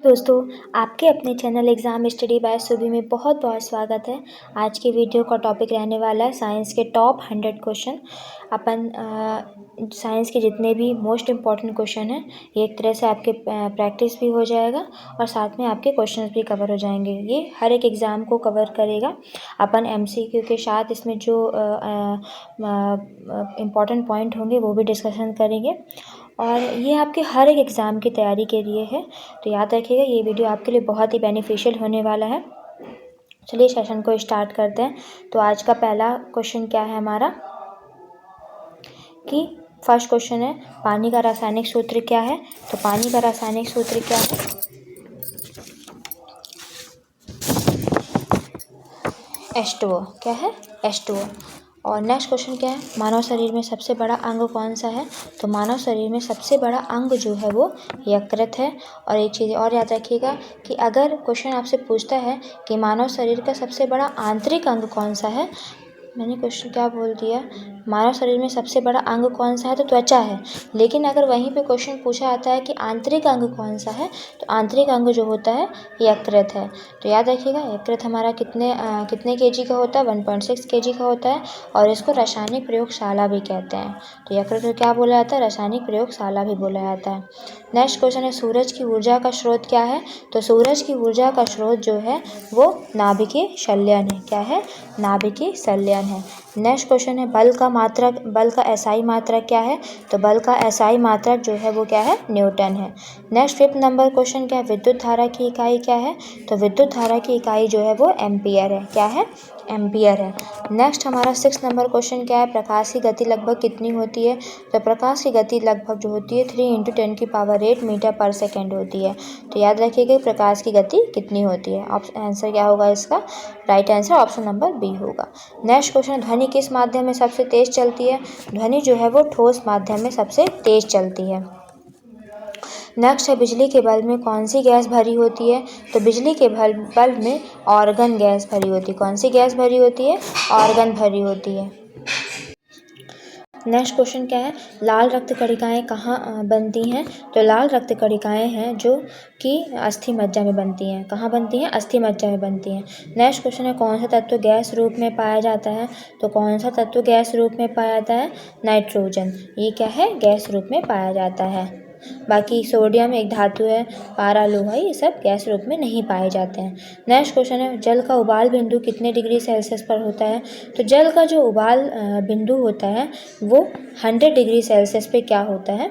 दोस्तों, आपके अपने चैनल एग्ज़ाम स्टडी बाय सुभी में बहुत बहुत स्वागत है। आज के वीडियो का टॉपिक रहने वाला है साइंस के टॉप 100 क्वेश्चन। अपन साइंस के जितने भी मोस्ट इम्पॉर्टेंट क्वेश्चन हैं, ये एक तरह से आपके प्रैक्टिस भी हो जाएगा और साथ में आपके क्वेश्चंस भी कवर हो जाएंगे। ये हर एक एग्ज़ाम को कवर करेगा। अपन MCQ के साथ इसमें जो इम्पॉर्टेंट पॉइंट होंगे वो भी डिस्कशन करेंगे और ये आपके हर एक एग्ज़ाम की तैयारी के लिए है। तो याद रखिएगा, ये वीडियो आपके लिए बहुत ही बेनिफिशियल होने वाला है। चलिए सेशन को स्टार्ट करते हैं। तो आज का पहला क्वेश्चन क्या है हमारा कि फर्स्ट क्वेश्चन है, पानी का रासायनिक सूत्र क्या है। तो पानी का रासायनिक सूत्र क्या है? H2O। क्या है? H2O। और नेक्स्ट क्वेश्चन क्या है, मानव शरीर में सबसे बड़ा अंग कौन सा है। तो मानव शरीर में सबसे बड़ा अंग जो है वो यकृत है। और एक चीज़ और याद रखिएगा कि अगर क्वेश्चन आपसे पूछता है कि मानव शरीर का सबसे बड़ा आंतरिक अंग कौन सा है, मैंने क्वेश्चन क्या बोल दिया, मानव शरीर में सबसे बड़ा अंग कौन सा है, तो त्वचा है। लेकिन अगर वहीं पे क्वेश्चन पूछा जाता है कि आंतरिक अंग कौन सा है, तो आंतरिक अंग जो होता है यकृत है। तो याद रखिएगा, यकृत हमारा कितने kg का होता है, 1.6 kg का होता है और इसको रासायनिक प्रयोगशाला भी कहते हैं। तो यकृत को क्या बोला जाता है, रासायनिक प्रयोगशाला भी बोला जाता है। नेक्स्ट क्वेश्चन है, सूरज की ऊर्जा का स्रोत क्या है। तो सूरज की ऊर्जा का स्रोत जो है वो नाभिकीय संलयन है। क्या है? नाभिकीय संलयन है। नेक्स्ट क्वेश्चन है, बल का SI मात्रक क्या है। तो बल का SI मात्रक जो है वो क्या है, न्यूटन है। नेक्स्ट 5th नंबर क्वेश्चन क्या है, विद्युत धारा की इकाई क्या है। तो विद्युत धारा की इकाई जो है वो एम्पियर है। क्या है? एम्पियर है। नेक्स्ट हमारा 6th नंबर क्वेश्चन क्या है, प्रकाश की गति लगभग कितनी होती है। तो प्रकाश की गति लगभग जो होती है 3 × 10⁸ मीटर पर सेकेंड होती है। तो याद रखिएगा प्रकाश की गति कितनी होती है। आंसर क्या होगा इसका, right answer option number B होगा। नेक्स्ट क्वेश्चन, ध्वनि किस माध्यम में सबसे तेज चलती है। ध्वनि जो है वो ठोस माध्यम में सबसे तेज चलती है। नेक्स्ट है, बिजली के बल्ब में कौन सी गैस भरी होती है। तो बिजली के बल्ब में ऑर्गन गैस भरी होती है। कौन सी गैस भरी होती है, ऑर्गन भरी होती है। नेक्स्ट क्वेश्चन क्या है, लाल रक्त कणिकाएँ कहाँ बनती हैं। तो लाल रक्त कणिकाएँ हैं जो कि अस्थि मज्जा में बनती हैं। कहाँ बनती हैं, अस्थि मज्जा में बनती हैं। नेक्स्ट क्वेश्चन है, कौन सा तत्व गैस रूप में पाया जाता है। तो कौन सा तत्व गैस रूप में पाया जाता है, नाइट्रोजन। ये क्या है, गैस रूप में पाया जाता है। बाकी सोडियम एक धातु है, पारा लोहा, ये सब गैस रूप में नहीं पाए जाते हैं। नेक्स्ट क्वेश्चन है, जल का उबाल बिंदु कितने डिग्री सेल्सियस पर होता है। तो जल का जो उबाल बिंदु होता है वो 100 डिग्री सेल्सियस पे क्या होता है,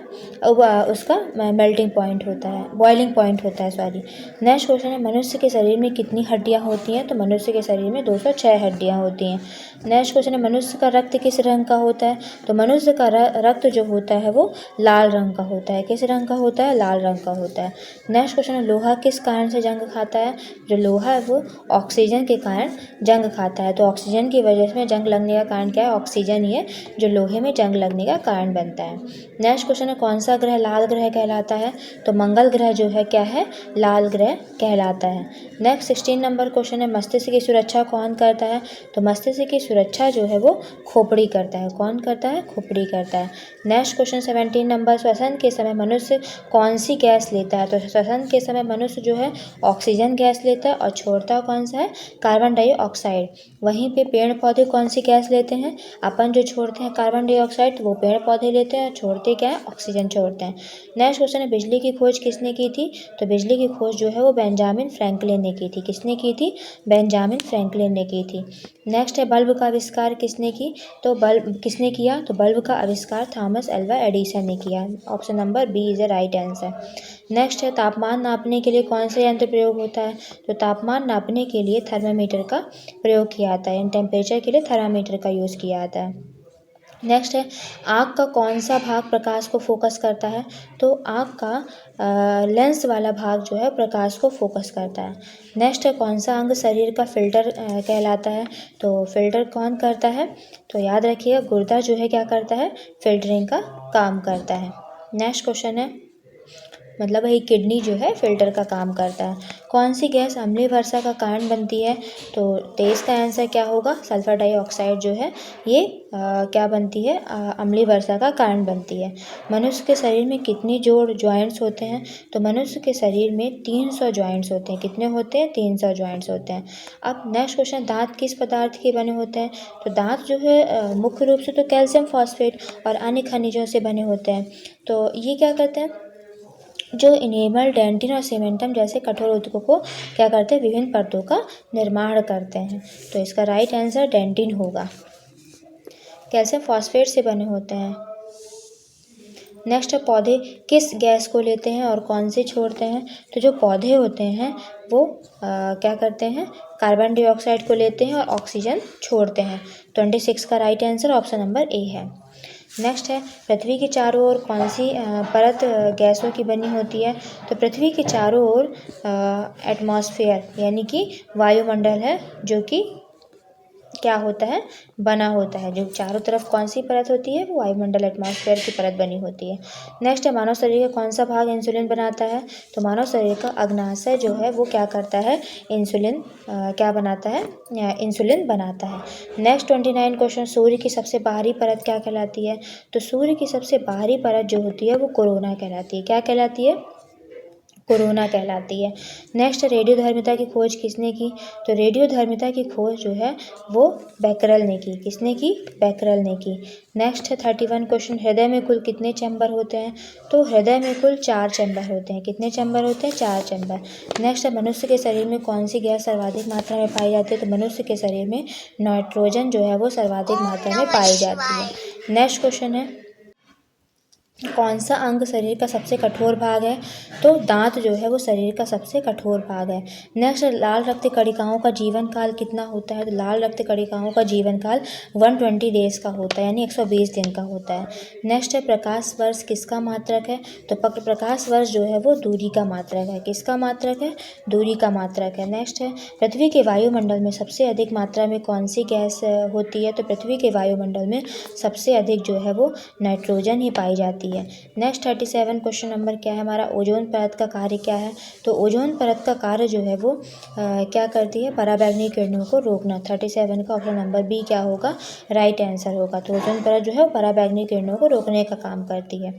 उसका मेल्टिंग पॉइंट होता है, बॉइलिंग पॉइंट होता है, सॉरी। नेक्स्ट क्वेश्चन है, मनुष्य के शरीर में कितनी हड्डियाँ होती हैं। तो मनुष्य के शरीर में 206 हड्डियाँ होती हैं। नेक्स्ट क्वेश्चन है, मनुष्य का रक्त किस रंग का होता है। तो मनुष्य का रक्त जो होता है वो लाल रंग का होता है। किस रंग का होता है, लाल रंग का होता है। नेक्स्ट क्वेश्चन है, लोहा किस कारण से जंग खाता है। जो लोहा है वो ऑक्सीजन के कारण जंग खाता है। तो ऑक्सीजन की वजह से जंग लगने का कारण क्या है, ऑक्सीजन ही है जो लोहे में जंग लगने का कारण बनता है। नेक्स्ट क्वेश्चन है, कौन सा ग्रह लाल ग्रह कहलाता है। तो मंगल ग्रह जो है क्या है, लाल ग्रह कहलाता है। नेक्स्ट 16 नंबर क्वेश्चन है, मस्तिष्क की सुरक्षा कौन करता है। तो मस्तिष्क की सुरक्षा जो है वो खोपड़ी करता है। कौन करता है, खोपड़ी करता है। नेक्स्ट क्वेश्चन 17 नंबर, श्वसन के समय मनुष्य कौन सी गैस लेता है। तो श्वसन के समय मनुष्य जो है ऑक्सीजन गैस लेता है और छोड़ता कौन सा है, कार्बन डाइऑक्साइड। वहीं पे पेड़ पौधे कौन सी गैस लेते हैं, अपन जो छोड़ते हैं कार्बन डाइऑक्साइड, तो वो पेड़ पौधे लेते हैं और छोड़ते क्या है, ऑक्सीजन छोड़ते हैं। नेक्स्ट क्वेश्चन है, बिजली की खोज किसने की थी। तो बिजली की खोज जो है वो बेंजामिन फ्रैंकलिन ने की थी। किसने की थी, बेंजामिन फ्रैंकलिन ने की थी। नेक्स्ट है, बल्ब का आविष्कार किसने की। तो बल्ब किसने किया, तो बल्ब का आविष्कार थॉमस एल्वा एडिसन ने किया। Option number B is the right answer. Next है, तापमान नापने के लिए कौन सा यंत्र प्रयोग होता है। तो तापमान नापने के लिए थर्मामीटर का प्रयोग किया जाता है। टेम्परेचर के लिए थर्मामीटर का यूज़ किया जाता है। नेक्स्ट है, आँख का कौन सा भाग प्रकाश को फोकस करता है। तो आँख का लेंस वाला भाग जो है प्रकाश को फोकस करता है। नेक्स्ट है, कौन सा अंग शरीर का फिल्टर कहलाता है। तो फिल्टर कौन करता है, तो याद रखिए गुर्दा जो है क्या करता है, फिल्टरिंग का काम करता है। नेक्स्ट क्वेश्चन है, मतलब वही किडनी जो है फिल्टर का काम करता है। कौन सी गैस अम्लीय वर्षा का कारण बनती है? तो 23 का आंसर क्या होगा? सल्फर डाइऑक्साइड जो है ये क्या बनती है? अम्लीय वर्षा का कारण बनती है। मनुष्य के शरीर में कितनी जोड़ जॉइंट्स होते हैं? तो मनुष्य के शरीर में 300 जॉइंट्स होते हैं। कितने होते हैं? 300 जॉइंट्स होते हैं। अब नेक्स्ट क्वेश्चन, दांत किस पदार्थ के बने होते हैं? तो दांत जो है मुख्य रूप से तो कैल्शियम फॉस्फेट और अन्य खनिजों से बने होते हैं। तो ये क्या करते हैं, जो इनेमल, डेंटिन और सीमेंटम जैसे कठोर ऊतकों को क्या करते हैं? विभिन्न परतों का निर्माण करते हैं। तो इसका राइट आंसर डेंटिन होगा। कैल्शियम फॉस्फेट से बने होते हैं। नेक्स्ट है, पौधे किस गैस को लेते हैं और कौन से छोड़ते हैं? तो जो पौधे होते हैं वो क्या करते हैं? कार्बन डाइऑक्साइड को लेते हैं और ऑक्सीजन छोड़ते हैं। 26 का right answer option number A है। नेक्स्ट है, पृथ्वी के चारों ओर कौन सी परत गैसों की बनी होती है? तो पृथ्वी के चारों ओर एटमॉस्फेयर यानी कि वायुमंडल है जो कि क्या होता है? बना होता है। जो चारों तरफ कौन सी परत होती है? वो वायुमंडल, एटमॉस्फेयर की परत बनी होती है। नेक्स्ट है, मानव शरीर का कौन सा भाग इंसुलिन बनाता है? तो मानव शरीर का अग्नाशय जो है वो क्या करता है? इंसुलिन क्या बनाता है? इंसुलिन बनाता है। नेक्स्ट 29 क्वेश्चन, सूर्य की सबसे बाहरी परत क्या कहलाती है? तो सूर्य की सबसे बाहरी परत जो होती है वो कोरोना कहलाती है। क्या कहलाती है? कोरोना कहलाती है। नेक्स्ट, रेडियोधर्मिता की खोज किसने की? तो रेडियोधर्मिता की खोज जो है वो बैकरल ने की। किसने की? बैकरल ने की। नेक्स्ट है 31 क्वेश्चन, हृदय में कुल कितने चैम्बर होते हैं? तो हृदय में कुल 4 चैम्बर होते हैं। कितने चैम्बर होते हैं? 4 चैम्बर। नेक्स्ट है, मनुष्य के शरीर में कौन सी गैस सर्वाधिक मात्रा में पाई जाती है? तो मनुष्य के शरीर में नाइट्रोजन जो है वो सर्वाधिक मात्रा में पाई जाती है। नेक्स्ट क्वेश्चन है, कौन सा अंग शरीर का सबसे कठोर भाग है? तो दांत जो है वो शरीर का सबसे कठोर भाग है। नेक्स्ट, लाल रक्त कणिकाओं का जीवन काल कितना होता है? तो लाल रक्त कणिकाओं का जीवन काल 120 डेज का होता है, यानी 120 दिन का होता है। नेक्स्ट है, प्रकाश वर्ष किसका मात्रक है? तो प्रकाश वर्ष जो है वो दूरी का मात्रक है। किसका मात्रक है? दूरी का मात्रक है। नेक्स्ट है, पृथ्वी के वायुमंडल में सबसे अधिक मात्रा में कौन सी गैस होती है? तो पृथ्वी के वायुमंडल में सबसे अधिक जो है वो नाइट्रोजन ही पाई जाती है। नेक्स्ट 37 क्वेश्चन नंबर क्या है हमारा? ओजोन परत का कार्य क्या है? तो ओजोन परत का कार्य जो है वो क्या करती है? पराबैंगनी किरणों को रोकना। 37 का ऑप्शन नंबर बी क्या होगा? राइट आंसर होगा। तो ओजोन परत जो है वो पराबैंगनी किरणों को रोकने का काम करती है।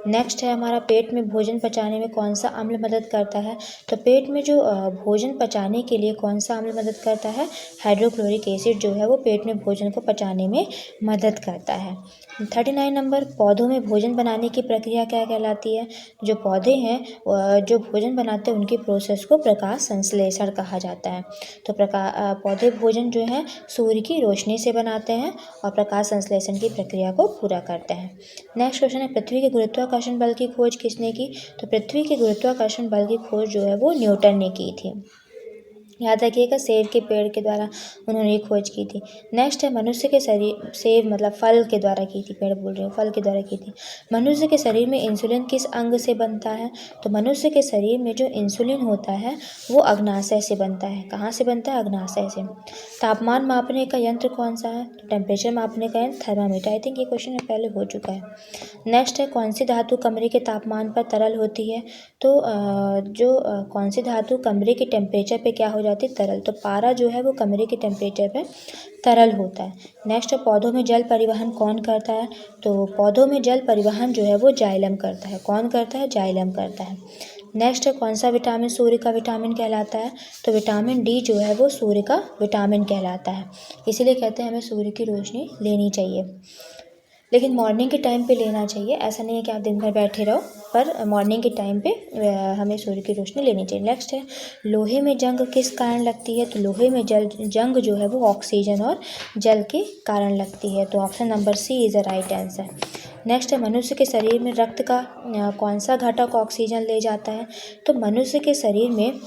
नेक्स्ट है हमारा, पेट में भोजन पचाने में कौन सा अम्ल मदद करता है? तो पेट में जो भोजन पचाने के लिए कौन सा अम्ल मदद करता है? हाइड्रोक्लोरिक एसिड जो है वो पेट में भोजन को पचाने में मदद करता है। 39 नंबर, पौधों में भोजन बनाने की प्रक्रिया क्या कहलाती है? जो पौधे हैं जो भोजन बनाते हैं उनकी प्रोसेस को प्रकाश संश्लेषण कहा जाता है। तो पौधे भोजन जो है सूर्य की रोशनी से बनाते हैं और प्रकाश संश्लेषण की प्रक्रिया को पूरा करते हैं। नेक्स्ट क्वेश्चन है, पृथ्वी के गुरुत्वाकर्षण बल की खोज किसने की? तो पृथ्वी के गुरुत्वाकर्षण बल की खोज जो है वो न्यूटन ने की थी। याद रखिएगा, सेब के पेड़ के द्वारा उन्होंने खोज की थी। नेक्स्ट है, मनुष्य के शरीर, सेब मतलब फल के द्वारा की थी, पेड़ बोल रही हूँ, फल के द्वारा की थी। मनुष्य के शरीर में इंसुलिन किस अंग से बनता है? तो मनुष्य के शरीर में जो इंसुलिन होता है वो अग्नाशय से बनता है। कहाँ से बनता है? अग्नाशय से। तापमान मापने का यंत्र कौन सा है? तो टेम्परेचर मापने का यंत्र थर्मामीटर। आई थिंक ये क्वेश्चन पहले हो चुका है। नेक्स्ट है, कौन सी धातु कमरे के तापमान पर तरल होती है? तो कौन सी धातु कमरे के टेम्परेचर पे क्या हो जाती है? तरल। तो पारा जो है वो कमरे के टेम्परेचर पे तरल होता है। नेक्स्ट है, पौधों में जल परिवहन कौन करता है? तो पौधों में जल परिवहन जो है वो जाइलम करता है। कौन करता है? जाइलम करता है। नेक्स्ट है, कौन सा विटामिन सूर्य का विटामिन कहलाता है? तो विटामिन डी जो है वो सूर्य का विटामिन कहलाता है। इसीलिए कहते हैं हमें सूर्य की रोशनी लेनी चाहिए, लेकिन मॉर्निंग के टाइम पे लेना चाहिए। ऐसा नहीं है कि आप दिन भर बैठे रहो, पर मॉर्निंग के टाइम पे हमें सूर्य की रोशनी लेनी चाहिए। नेक्स्ट है, लोहे में जंग किस कारण लगती है? तो लोहे में जंग जो है वो ऑक्सीजन और जल के कारण लगती है। तो option number C is the right answer. Next है, मनुष्य के शरीर में रक्त का कौन सा घटक ऑक्सीजन ले जाता है? तो मनुष्य के शरीर में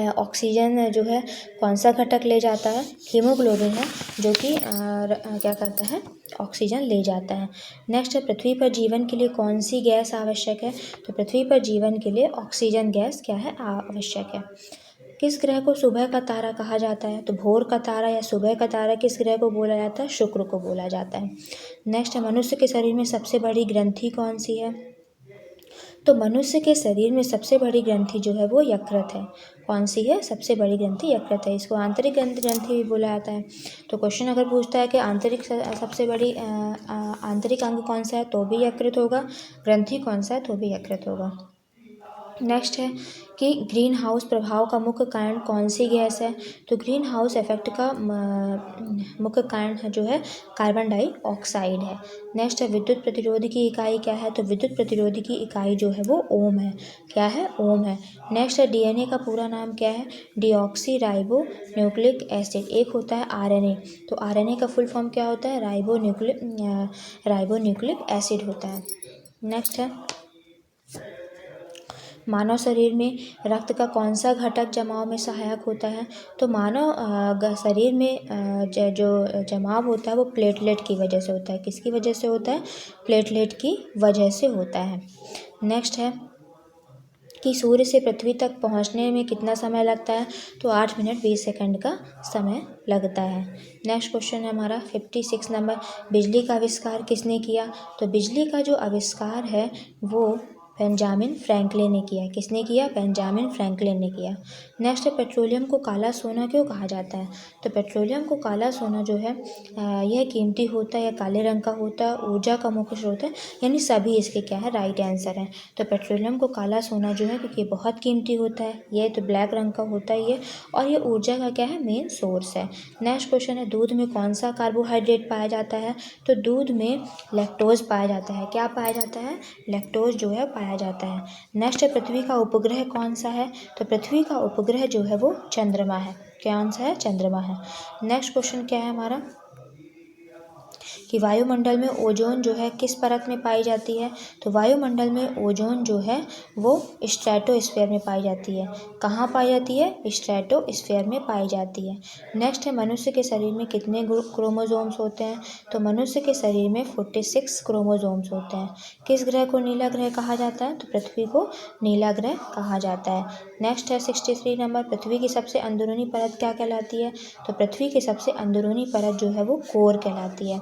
ऑक्सीजन जो है कौन सा घटक ले जाता है? हीमोग्लोबिन है जो कि क्या करता है? ऑक्सीजन ले जाता है। नेक्स्ट है, पृथ्वी पर जीवन के लिए कौन सी गैस आवश्यक है? तो पृथ्वी पर जीवन के लिए ऑक्सीजन गैस क्या है? आवश्यक है। किस ग्रह को सुबह का तारा कहा जाता है? तो भोर का तारा या सुबह का तारा किस ग्रह को बोला जाता है? शुक्र को बोला जाता है। नेक्स्ट है, मनुष्य के शरीर में सबसे बड़ी ग्रंथि कौन सी है? तो मनुष्य के शरीर में सबसे बड़ी ग्रंथि जो है वो यकृत है। कौन सी है? सबसे बड़ी ग्रंथि यकृत है। इसको आंतरिक ग्रंथि भी बोला जाता है। तो क्वेश्चन अगर पूछता है कि सबसे बड़ी आंतरिक अंग कौन सा है, तो भी यकृत होगा। ग्रंथि कौन सा है, तो भी यकृत होगा। नेक्स्ट है कि ग्रीन हाउस प्रभाव का मुख्य कारण कौन सी गैस है? तो ग्रीन हाउस इफेक्ट का मुख्य कारण है जो है कार्बन डाइऑक्साइड है। नेक्स्ट है विद्युत प्रतिरोध की इकाई क्या है? तो विद्युत प्रतिरोध की इकाई जो है वो ओम है। क्या है? ओम है। नेक्स्ट है डीएनए का पूरा नाम क्या है? Deoxy ribo nucleic acid. एक होता है आरएनए, तो आरएनए का फुल फॉर्म क्या होता है? राइबो न्यूक्लिक एसिड होता है। नेक्स्ट है मानव शरीर में रक्त का कौन सा घटक जमाव में सहायक होता है? तो मानव शरीर में जो जमाव होता है वो प्लेटलेट की वजह से होता है। किसकी वजह से होता है? प्लेटलेट की वजह से होता है। नेक्स्ट है कि सूर्य से पृथ्वी तक पहुंचने में कितना समय लगता है? तो 8 मिनट 20 सेकंड का समय लगता है। नेक्स्ट क्वेश्चन है हमारा 56 नंबर, बिजली का आविष्कार किसने किया? तो बिजली का जो आविष्कार है वो बेंजामिन फ्रैंकलिन ने किया। किसने किया? बेंजामिन फ्रैंकलिन ने किया। नेक्स्ट है पेट्रोलियम को काला सोना क्यों कहा जाता है? तो पेट्रोलियम को काला सोना जो है यह कीमती होता है, यह काले रंग का होता है, ऊर्जा का मुख्य स्रोत है, यानी सभी इसके क्या है? राइट आंसर है। तो पेट्रोलियम को काला सोना जो है क्योंकि ये बहुत कीमती होता है, ये तो ब्लैक रंग का होता ही है, और ये ऊर्जा का क्या है? मेन सोर्स है। नेक्स्ट क्वेश्चन है दूध में कौन सा कार्बोहाइड्रेट पाया जाता है? तो दूध में लैक्टोज पाया जाता है। क्या पाया जाता है? लैक्टोज जो है पाया जाता है। नेक्स्ट है पृथ्वी का उपग्रह कौन सा है? तो पृथ्वी का उपग्रह जो है वो चंद्रमा है। कौन सा है? चंद्रमा है। नेक्स्ट क्वेश्चन क्या है हमारा कि वायुमंडल में ओजोन जो है किस परत में पाई जाती है? तो वायुमंडल में ओजोन जो है वो स्ट्रेटोस्फीयर में पाई जाती है। कहाँ पाई जाती है? स्ट्रेटोस्फीयर में पाई जाती है। नेक्स्ट है मनुष्य के शरीर में कितने क्रोमोसोम्स होते हैं? तो मनुष्य के शरीर में 46 क्रोमोसोम्स होते हैं। किस ग्रह को नीला ग्रह कहा जाता है? तो पृथ्वी को नीला ग्रह कहा जाता है। नेक्स्ट है 63 नंबर, पृथ्वी की सबसे अंदरूनी परत क्या कहलाती है? तो पृथ्वी की सबसे अंदरूनी परत जो है वो कोर कहलाती है।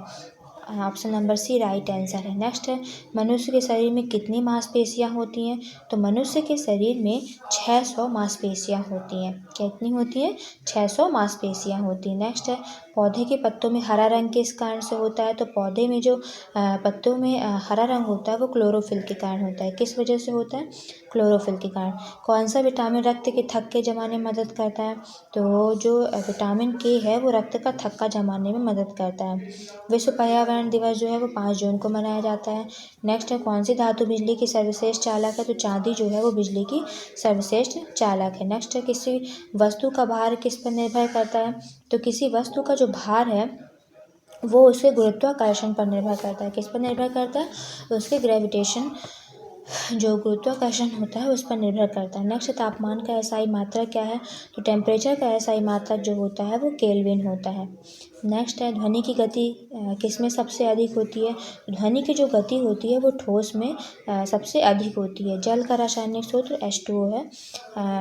Option number C right answer है। नेक्स्ट है मनुष्य के शरीर में कितनी मांसपेशियां होती हैं? तो मनुष्य के शरीर में 600 मांसपेशियां होती हैं। कितनी होती हैं? 600 मांसपेशियां होती हैं। नेक्स्ट है पौधे के पत्तों में हरा रंग किस कारण से होता है? तो पौधे में जो पत्तों में हरा रंग होता है वो क्लोरोफिल के कारण होता है। किस वजह से होता है? क्लोरोफिल के कारण। कौन सा विटामिन रक्त के थक्के जमाने में मदद करता है? तो जो विटामिन के है वो रक्त का थक्का जमाने में मदद करता है। विश्व पर्यावरण दिवस जो है वो 5 जून को मनाया जाता है। नेक्स्ट है कौन सी धातु बिजली की सर्वश्रेष्ठ चालक है? तो चांदी जो है वो बिजली की सर्वश्रेष्ठ चालक है। नेक्स्ट है किसी वस्तु का भार किस पर निर्भर करता है? तो किसी वस्तु का जो भार है वो उसके गुरुत्वाकर्षण पर निर्भर करता है। किस पर निर्भर करता है? तो उसके ग्रेविटेशन जो गुरुत्वाकर्षण होता है उस पर निर्भर करता है। नेक्स्ट तापमान का एसआई मात्रक क्या है? तो टेम्परेचर का एसआई मात्रक जो होता है वो केल्विन होता है। नेक्स्ट है ध्वनि की गति किस में सबसे अधिक होती है? ध्वनि की जो गति होती है वो ठोस में सबसे अधिक होती है। जल का रासायनिक सूत्र H2O है।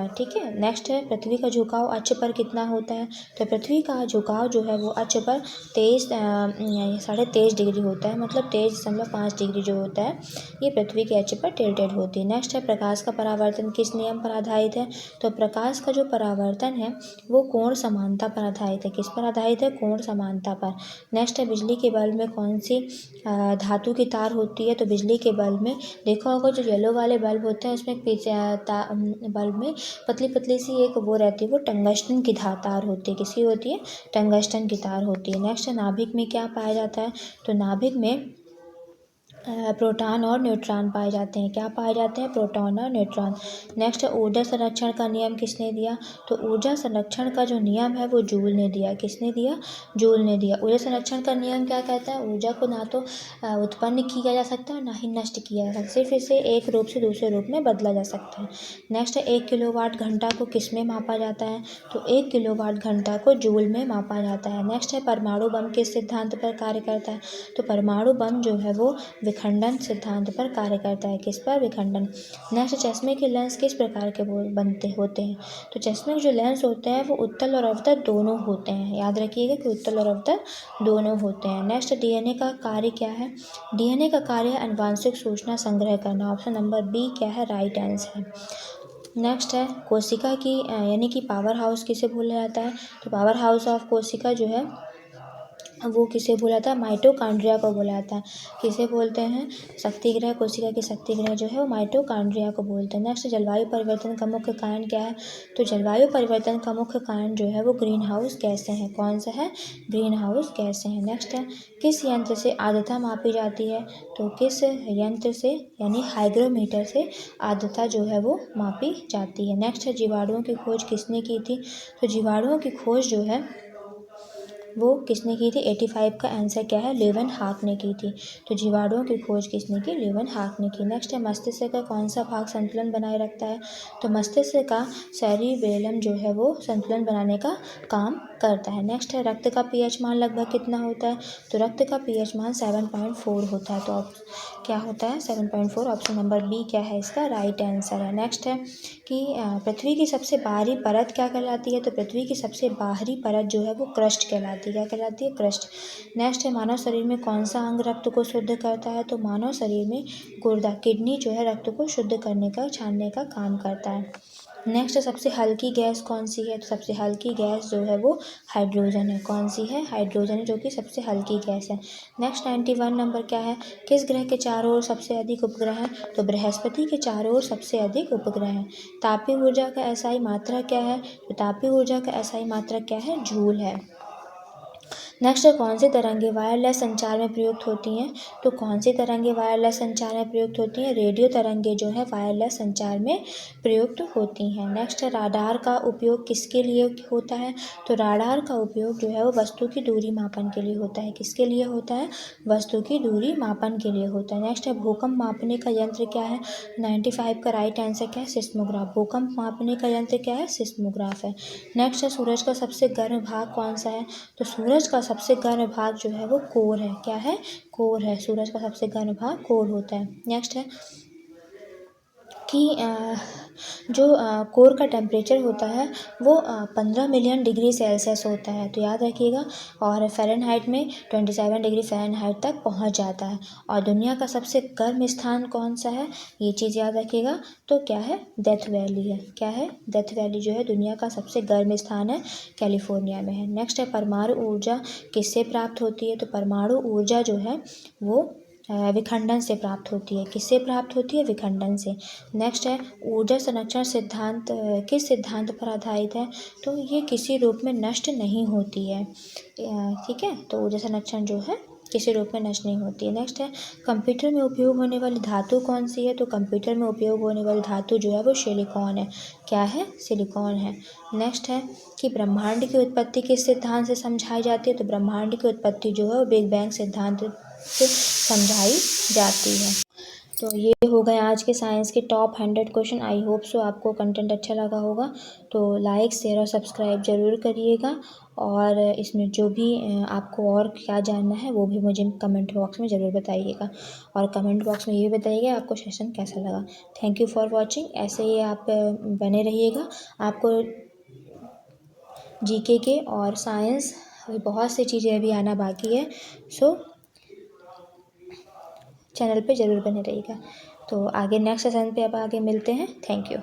ठीक है। नेक्स्ट है पृथ्वी का झुकाव अक्ष पर कितना होता है? तो पृथ्वी का झुकाव जो है वो अक्ष पर 23.5 डिग्री होता है, मतलब 23.5 डिग्री जो होता है ये पृथ्वी के अक्ष पर टिल्टेड होती है। नेक्स्ट है प्रकाश का परावर्तन किस नियम पर आधारित है? तो प्रकाश का जो परावर्तन है वो कोण समानता पर आधारित है। किस पर आधारित है? कोण समानता पर। नेक्स्ट है बिजली के बल्ब में कौन सी धातु की तार होती है? तो बिजली के बल्ब में देखा होगा जो येलो वाले बल्ब होते हैं उसमें बल्ब में पतली पतली सी एक वो रहती है, वो टंगस्टन की तार होती है। किसकी होती है? टंगस्टन की तार होती है। नेक्स्ट है नाभिक में क्या पाया जाता है? तो नाभिक में प्रोटॉन और न्यूट्रॉन पाए जाते हैं। क्या पाए जाते हैं? प्रोटॉन और न्यूट्रॉन। नेक्स्ट है ऊर्जा संरक्षण का नियम किसने दिया? तो ऊर्जा संरक्षण का जो नियम है वो जूल ने दिया। किसने दिया? जूल ने दिया। ऊर्जा संरक्षण का नियम क्या कहता है? ऊर्जा को ना तो उत्पन्न किया जा सकता है ना ही नष्ट किया जा सकता, सिर्फ इसे एक रूप से दूसरे रूप में बदला जा सकता है। नेक्स्ट है 1 किलोवाट घंटा को किस में मापा जाता है? तो 1 किलोवाट घंटा को जूल में मापा जाता है। नेक्स्ट है परमाणु बम किस सिद्धांत पर कार्य करता है? तो परमाणु बम जो है वो विखंडन सिद्धांत पर कार्य करता है। किस पर? विखंडन। नेक्स्ट, चश्मे के लेंस किस प्रकार के बनते होते हैं? तो चश्मे के जो लेंस होते हैं वो उत्तल और अवतल दोनों होते हैं। याद रखिएगा कि उत्तल और अवतल दोनों होते हैं। नेक्स्ट, डीएनए का कार्य क्या है? डीएनए का कार्य है आनुवांशिक सूचना संग्रह करना। ऑप्शन नंबर बी क्या है? राइट आंसर है। नेक्स्ट है कोशिका की यानी कि पावर हाउस किसे बोला जाता है? तो पावर हाउस ऑफ कोशिका जो है वो किसे बोला जाता है? माइटोकॉन्ड्रिया को बोला जाता है। किसे बोलते हैं? शक्ति गृह। कोशिका की शक्ति गृह जो है वो माइटोकॉन्ड्रिया को बोलते हैं। नेक्स्ट, जलवायु परिवर्तन का मुख्य कारण क्या है? तो जलवायु परिवर्तन का मुख्य कारण जो है वो ग्रीन हाउस गैसें हैं। कौन सा है? ग्रीन हाउस गैसें हैं। नेक्स्ट है किस यंत्र से आर्द्रता मापी जाती है? तो किस यंत्र से यानी हाइग्रोमीटर से आर्द्रता जो है वो मापी जाती है। नेक्स्ट है जीवाणुओं की खोज किसने की थी? तो जीवाणुओं की खोज जो है वो किसने की थी? 85 का आंसर क्या है? लीवेनहॉक ने की थी। तो जीवाणुओं की खोज किसने की? लीवेनहॉक ने की। नेक्स्ट है मस्तिष्क का कौन सा भाग संतुलन बनाए रखता है? तो मस्तिष्क का सेरिबेलम जो है वो संतुलन बनाने का काम करता है। नेक्स्ट है रक्त का पीएच मान लगभग कितना होता है? तो रक्त का पीएच मान 7.4 होता है। तो क्या होता है? 7.4। ऑप्शन नंबर बी क्या है इसका? राइट आंसर है। नेक्स्ट है कि पृथ्वी की सबसे बाहरी परत क्या कहलाती है? तो पृथ्वी की सबसे बाहरी परत जो है वो क्रस्ट कहलाती है। क्या कहलाती है? क्रस्ट। नेक्स्ट है मानव शरीर में कौन सा अंग रक्त को शुद्ध करता है? तो मानव शरीर में गुर्दा किडनी जो है रक्त को शुद्ध करने का छानने का काम करता है। नेक्स्ट सबसे हल्की गैस कौन सी है? तो सबसे हल्की गैस जो है वो हाइड्रोजन है। कौन सी है? हाइड्रोजन है जो कि सबसे हल्की गैस है। नेक्स्ट 91 नंबर क्या है? किस ग्रह के चारों ओर सबसे अधिक उपग्रह हैं? तो बृहस्पति के चारों ओर सबसे अधिक उपग्रह हैं। तापीय ऊर्जा का एसआई मात्रा क्या है? तो तापीय ऊर्जा का एसआई मात्रा क्या है? जूल है। नेक्स्ट कौन सी तरंगें वायरलेस संचार में प्रयुक्त होती हैं? तो कौन सी तरंगें वायरलेस संचार में प्रयुक्त होती हैं? रेडियो तरंगें जो है वायरलेस संचार में प्रयुक्त होती हैं। नेक्स्ट राडार का उपयोग किसके लिए होता है? तो राडार का उपयोग जो है वो वस्तु की दूरी मापन के लिए होता है। किसके लिए होता है? वस्तु की दूरी मापन के लिए होता है। नेक्स्ट है भूकंप मापने का यंत्र क्या है? 95 का राइट आंसर क्या है? सिस्मोग्राफ। भूकंप मापने का यंत्र क्या है? सिस्मोग्राफ है। नेक्स्ट है सूरज का सबसे गर्म भाग कौन सा है? तो सूरज का सबसे गर्म भाग जो है वो कोर है। क्या है? कोर है। सूरज का सबसे गर्म भाग कोर होता है। नेक्स्ट है कि जो कोर का टेम्परेचर होता है वो 15 मिलियन डिग्री सेल्सियस होता है। तो याद रखिएगा। और फ़ारेनहाइट में 27 डिग्री फ़ारेनहाइट तक पहुंच जाता है। और दुनिया का सबसे गर्म स्थान कौन सा है? ये चीज़ याद रखिएगा। तो क्या है? डेथ वैली है। क्या है? डेथ वैली जो है दुनिया का सबसे गर्म स्थान है, कैलिफोर्निया में है। नेक्स्ट है परमाणु ऊर्जा किससे प्राप्त होती है? तो परमाणु ऊर्जा जो है वो विखंडन से प्राप्त होती है। किससे प्राप्त होती है? विखंडन से। नेक्स्ट है ऊर्जा संरक्षण सिद्धांत किस सिद्धांत पर आधारित है? तो ये किसी रूप में नष्ट नहीं होती है। ठीक है। तो ऊर्जा संरक्षण जो है किसी रूप में नष्ट नहीं होती है। नेक्स्ट है कंप्यूटर में उपयोग होने वाली धातु कौन सी है? तो कंप्यूटर में उपयोग होने वाली धातु जो है वो सिलिकॉन है। क्या है? सिलिकॉन है। नेक्स्ट है कि ब्रह्मांड की उत्पत्ति किस सिद्धांत से समझाई जाती है? तो ब्रह्मांड की उत्पत्ति जो है वो बिग बैंग सिद्धांत से समझाई जाती है। तो ये हो गए आज के साइंस के top 100 question. I hope so आपको कंटेंट अच्छा लगा होगा। तो लाइक शेयर और सब्सक्राइब ज़रूर करिएगा। और इसमें जो भी आपको और क्या जानना है वो भी मुझे कमेंट बॉक्स में ज़रूर बताइएगा। और कमेंट बॉक्स में ये भी बताइएगा आपको सेशन कैसा लगा। Thank you for watching. ऐसे ही आप बने रहिएगा। आपको जीके के और साइंस बहुत सी चीज़ें अभी आना बाकी है। सो चैनल पे ज़रूर बने रहिएगा। तो आगे नेक्स्ट सेशन पे अब आगे मिलते हैं। Thank you.